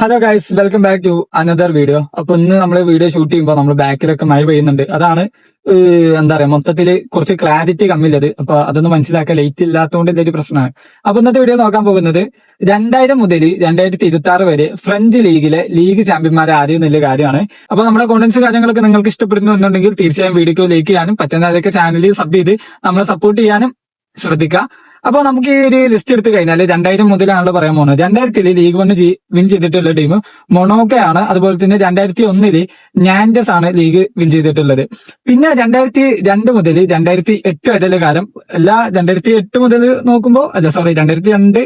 Hello guys, welcome back to another video. അപ്പൊ ഇന്ന് നമ്മൾ വീഡിയോ ഷൂട്ട് ചെയ്യുമ്പോൾ നമ്മൾ ബാക്കിലൊക്കെ മഴ പെയ്യുന്നുണ്ട്. അതാണ് എന്താ പറയാ, മൊത്തത്തില് കുറച്ച് ക്ലാരിറ്റി കമ്മില്ലത്. അപ്പൊ അതൊന്ന് മനസ്സിലാക്കാൻ ലൈറ്റ് ഇല്ലാത്തതുകൊണ്ട് ഇതൊരു പ്രശ്നമാണ്. അപ്പൊ ഇന്നത്തെ വീഡിയോ നോക്കാൻ പോകുന്നത് 2000 മുതൽ 2026 വരെ ഫ്രഞ്ച് ലീഗിലെ ലീഗ് ചാമ്പ്യന്മാരെ ആദ്യം എന്നുള്ള കാര്യമാണ്. അപ്പൊ നമ്മുടെ കോണ്ടന്റ്സ് കാര്യങ്ങളൊക്കെ നിങ്ങൾക്ക് ഇഷ്ടപ്പെടുന്നു എന്നുണ്ടെങ്കിൽ തീർച്ചയായും വീഡിയോക്ക് ലൈക്ക് ചെയ്യാനും പറ്റുന്നതൊക്കെ ചാനലിൽ സബ് ചെയ്ത് നമ്മളെ സപ്പോർട്ട് ചെയ്യാനും ശ്രദ്ധിക്കുക. അപ്പൊ നമുക്ക് ഈ ഒരു ലിസ്റ്റ് എടുത്തു കഴിഞ്ഞാൽ 2000 മുതലാണല്ലോ പറയാൻ പോകുന്നത്. 2000 ലീഗ് വൺ വിൻ ചെയ്തിട്ടുള്ള ടീം മൊണോക്കയാണ്. അതുപോലെ തന്നെ 2001 നാൻഡസ് ആണ് ലീഗ് വിൻ ചെയ്തിട്ടുള്ളത്. പിന്നെ 2002 മുതൽ 2008 വരെയുള്ള കാലം എല്ലാ 2008 മുതൽ നോക്കുമ്പോൾ 2002, 3,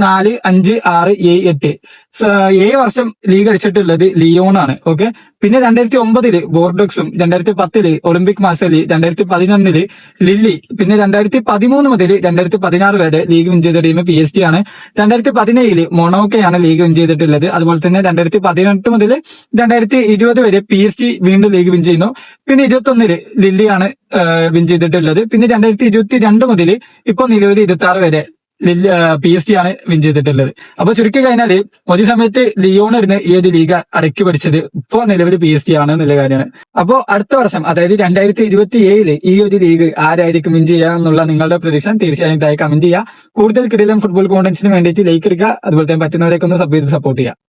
4, 5, 6, 7, 8 വർഷം ലീഗ് അടിച്ചിട്ടുള്ളത് ലിയോൺ ആണ്. ഓക്കെ. പിന്നെ 2009 ബോർഡോക്സും 2010 ഒളിമ്പിക് മാർസലി, 2011 ലില്ലി, പിന്നെ 2013 മുതൽ 2016 വരെ ലീഗ് വിൻ ചെയ്ത ടീം PSG ആണ്. 2017 മൊണോക്കയാണ് ലീഗ് വിൻ ചെയ്തിട്ടുള്ളത്. അതുപോലെ തന്നെ 2018 മുതൽ 2020 വരെ PSG വീണ്ടും ലീഗ് വിൻ ചെയ്യുന്നു. പിന്നെ 2021 ലില്ലിയാണ് വിൻ ചെയ്തിട്ടുള്ളത്. പിന്നെ 2022 മുതൽ ഇപ്പൊ നിലവിൽ 26 വരെ PSG ആണ് വിൻ ചെയ്തിട്ടുള്ളത്. അപ്പൊ ചുരുക്കി കഴിഞ്ഞാല് ഒരു സമയത്ത് ലിയോണായിരുന്നു ഈ ഒരു ലീഗ് അടക്കി പഠിച്ചത്. ഇപ്പൊ നിലവിൽ PSG ആണ് എന്നുള്ള കാര്യമാണ്. അപ്പോ അടുത്ത വർഷം, അതായത് 2027 ഈ ഒരു ലീഗ് ആരായിരിക്കും വിൻ ചെയ്യുക എന്നുള്ള നിങ്ങളുടെ പ്രഡിക്ഷൻ തീർച്ചയായും താഴെ കമന്റ് ചെയ്യുക. കൂടുതൽ കിടിലൻ ഫുട്ബോൾ കോണ്ടന്റ്സിന് വേണ്ടിയിട്ട് ലൈക്ക് എടുക്കുക. അതുപോലെ തന്നെ പറ്റുന്നവരൊക്കെ ഒന്ന് സബ് ചെയ്ത് സപ്പോർട്ട് ചെയ്യുക.